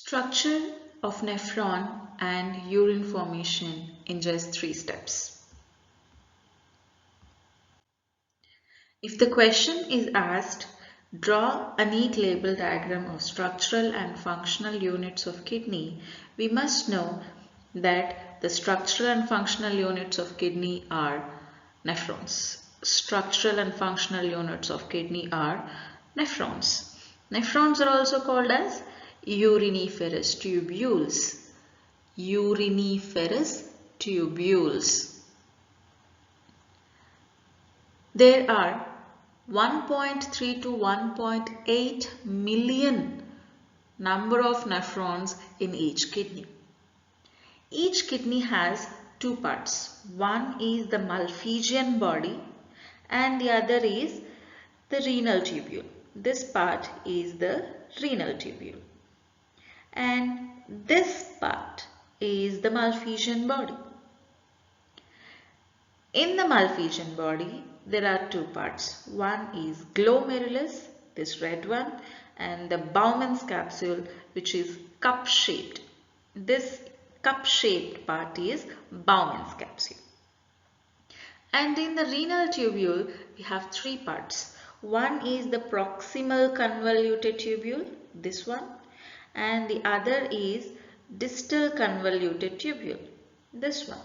Structure of nephron and urine formation in just 3 steps. If the question is asked, draw a neat label diagram of structural and functional units of kidney, we must know that the structural and functional units of kidney are nephrons. Structural and functional units of kidney are nephrons. Nephrons are also called as uriniferous tubules. Uriniferous tubules. There are 1.3 to 1.8 million number of nephrons in each kidney. Each kidney has two parts. One is the Malpighian body and the other is the renal tubule. This part is the renal tubule. And this part is the Malpighian body. In the Malpighian body, there are two parts. One is glomerulus, this red one, and the Bowman's capsule, which is cup-shaped. This cup-shaped part is Bowman's capsule. And in the renal tubule, we have three parts. One is the proximal convoluted tubule, this one, and the other is distal convoluted tubule, this one.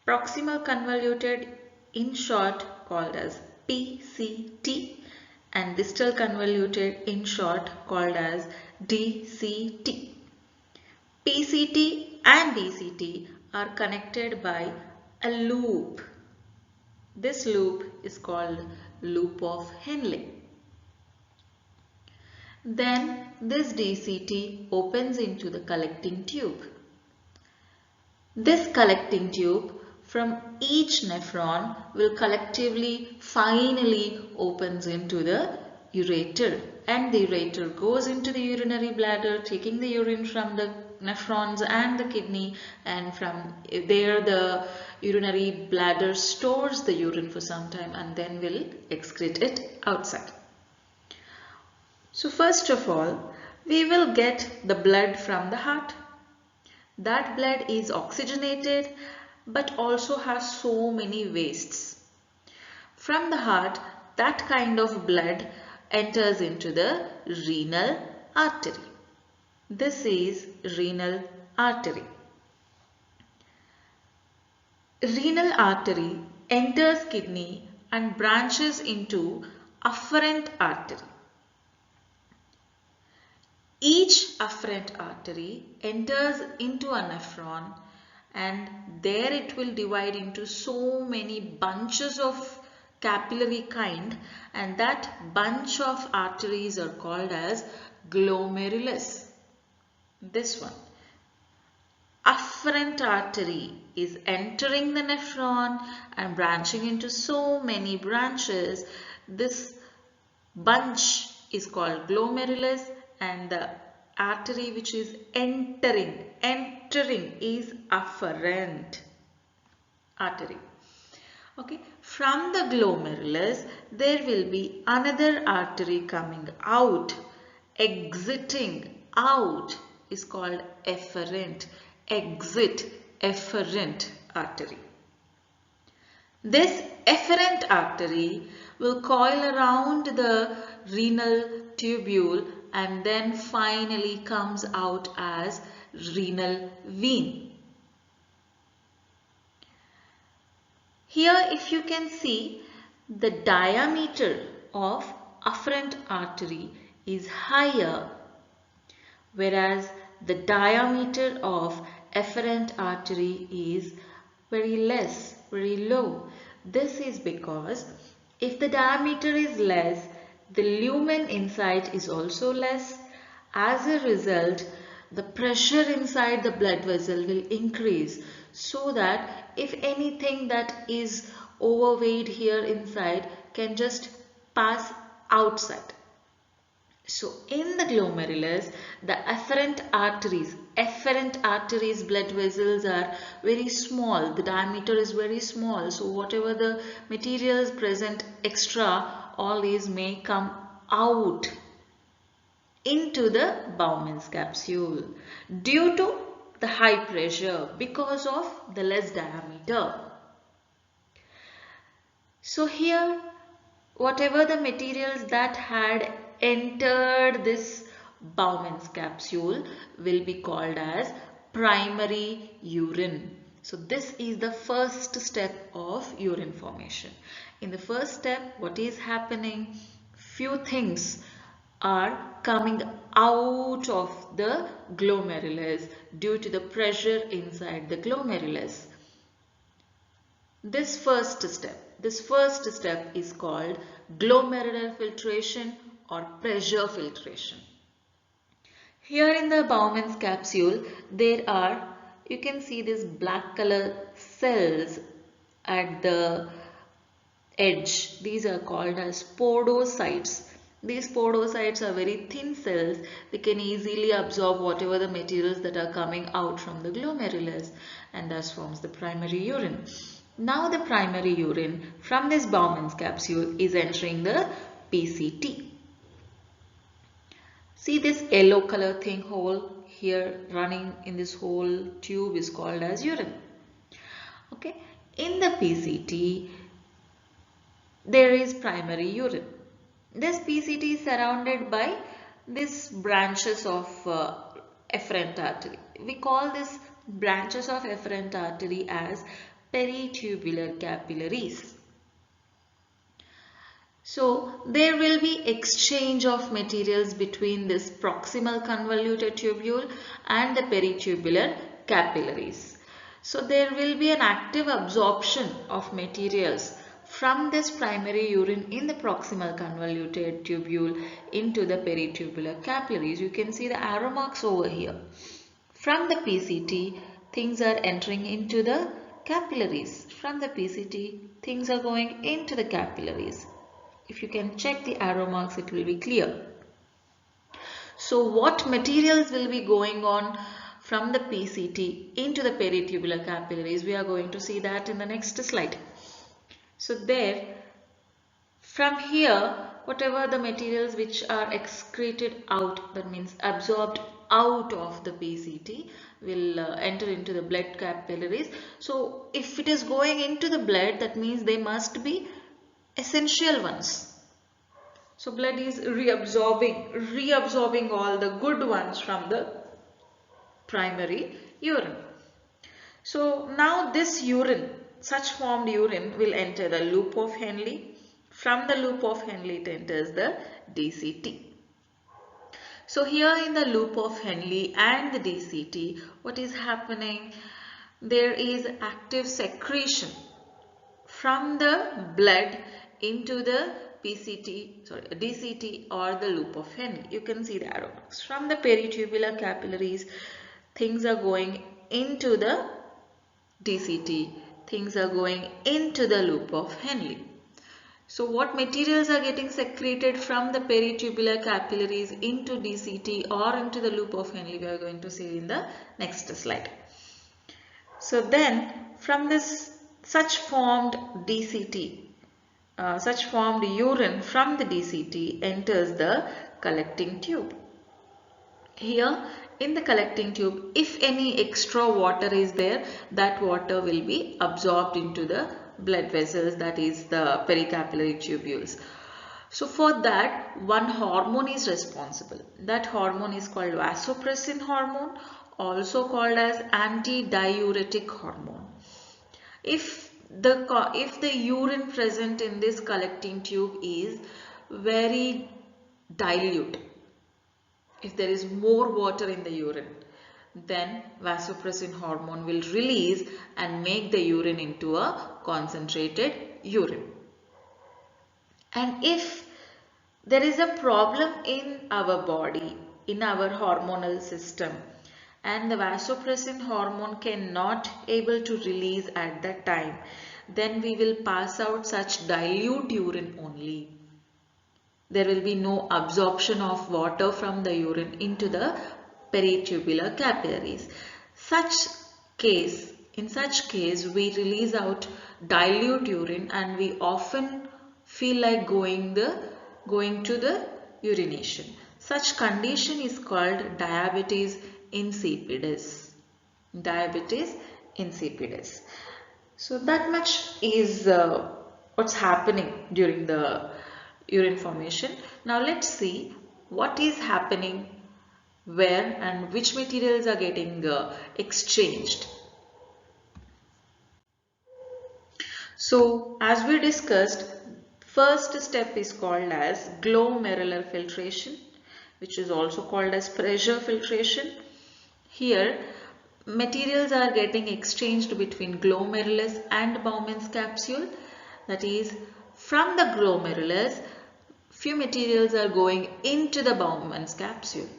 Proximal convoluted, in short called as PCT, and distal convoluted, in short called as DCT. PCT and DCT are connected by a loop. This loop is called loop of Henle. Then this DCT opens into the collecting tube. This collecting tube from each nephron will collectively finally opens into the ureter, and the ureter goes into the urinary bladder, taking the urine from the nephrons and the kidney, and from there the urinary bladder stores the urine for some time and then will excrete it outside. So first of all, we will get the blood from the heart. That blood is oxygenated but also has so many wastes. From the heart, that kind of blood enters into the renal artery. This is renal artery. Renal artery enters kidney and branches into afferent artery. Each afferent artery enters into a nephron, and there it will divide into so many bunches of capillary kind, and that bunch of arteries are called as glomerulus. This one. Afferent artery is entering the nephron and branching into so many branches. This bunch is called glomerulus, and the artery which is entering is afferent artery. Okay, from the glomerulus there will be another artery coming out. Exiting out is called efferent. Efferent artery. This efferent artery will coil around the renal tubule and then finally comes out as renal vein. Here if you can see, the diameter of afferent artery is higher, whereas the diameter of efferent artery is very low. This is because if the diameter is less, the lumen inside is also less. As a result, the pressure inside the blood vessel will increase, so that if anything that is overweight here inside can just pass outside. So in the glomerulus, the afferent arteries blood vessels are very small. The diameter is very small. So whatever the material is present extra, all these may come out into the Bowman's capsule due to the high pressure because of the less diameter. So here, whatever the materials that had entered this Bowman's capsule will be called as primary urine. So this is the first step of urine formation. In the first step, what is happening? Few things are coming out of the glomerulus due to the pressure inside the glomerulus. This first step is called glomerular filtration or pressure filtration. Here in the Bowman's capsule, there are, you can see these black color cells at the edge. These are called as podocytes. These podocytes are very thin cells. They can easily absorb whatever the materials that are coming out from the glomerulus and thus forms the primary urine. Now the primary urine from this Bowman's capsule is entering the PCT. See this yellow color thing hole here running in this whole tube is called as urine. Okay, in the PCT there is primary urine. This PCT is surrounded by these branches of efferent artery. We call these branches of efferent artery as peritubular capillaries. So there will be exchange of materials between this proximal convoluted tubule and the peritubular capillaries. So there will be an active absorption of materials from this primary urine in the proximal convoluted tubule into the peritubular capillaries. You can see the arrow marks over here. From the PCT, things are entering into the capillaries. From the PCT, things are going into the capillaries. If you can check the arrow marks, it will be clear. So what materials will be going on from the PCT into the peritubular capillaries? We are going to see that in the next slide. So there, from here, whatever the materials which are excreted out, that means absorbed out of the PCT, will enter into the blood capillaries. So if it is going into the blood, that means they must be essential ones. So blood is reabsorbing all the good ones from the primary urine. So now this urine, such formed urine, will enter the loop of Henle. From the loop of Henle, it enters the DCT. So here in the loop of Henle and the DCT, what is happening? There is active secretion from the blood into the DCT or the loop of Henle. You can see the arrow marks. From the peritubular capillaries, things are going into the DCT. Things are going into the loop of Henle. So what materials are getting secreted from the peritubular capillaries into DCT or into the loop of Henle, we are going to see in the next slide. So then from this such formed DCT, such formed urine from the DCT enters the collecting tube. Here in the collecting tube, if any extra water is there, that water will be absorbed into the blood vessels, that is the pericapillary tubules. So for that, one hormone is responsible. That hormone is called vasopressin hormone, also called as antidiuretic hormone. If the urine present in this collecting tube is very dilute, if there is more water in the urine, then vasopressin hormone will release and make the urine into a concentrated urine. And if there is a problem in our body, in our hormonal system, and the vasopressin hormone cannot able to release at that time, then we will pass out such dilute urine only. There will be no absorption of water from the urine into the peritubular capillaries. In such case, we release out dilute urine and we often feel like going to the urination. Such condition is called diabetes insipidus. Diabetes insipidus. So that much is what's happening during the urine formation. Now let's see what is happening where and which materials are getting exchanged. So as we discussed, first step is called as glomerular filtration, which is also called as pressure filtration. Here materials are getting exchanged between glomerulus and Bowman's capsule. That is, from the glomerulus, few materials are going into the Bowman's capsule.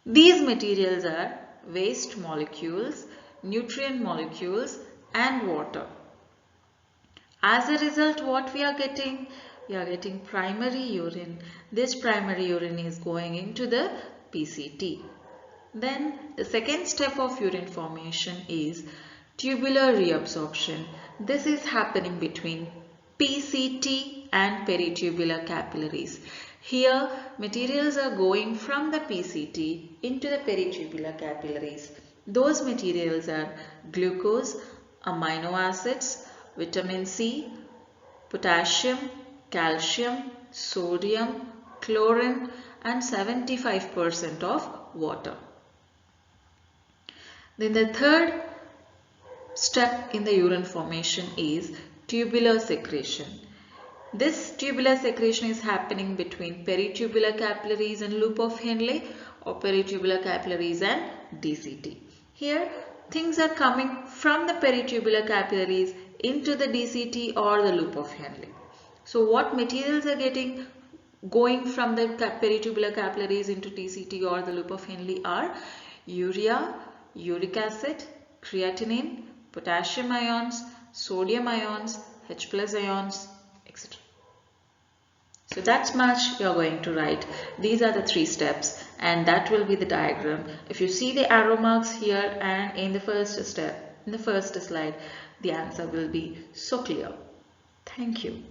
These materials are waste molecules, nutrient molecules and water. As a result, what we are getting? We are getting primary urine. This primary urine is going into the PCT. Then the second step of urine formation is tubular reabsorption. This is happening between PCT and peritubular capillaries. Here materials are going from the PCT into the peritubular capillaries. Those materials are glucose, amino acids, vitamin C, potassium, calcium, sodium, chlorine and 75% of water. Then the third step in the urine formation is tubular secretion. This tubular secretion is happening between peritubular capillaries and loop of Henle or peritubular capillaries and DCT. Here things are coming from the peritubular capillaries into the DCT or the loop of Henle. So what materials are going from the peritubular capillaries into DCT or the loop of Henle are urea, uric acid, creatinine, potassium ions, sodium ions, H+ ions, etc. So that's much you're going to write. These are the 3 steps and that will be the diagram. If you see the arrow marks here and in the first step, in the first slide, the answer will be so clear. Thank you.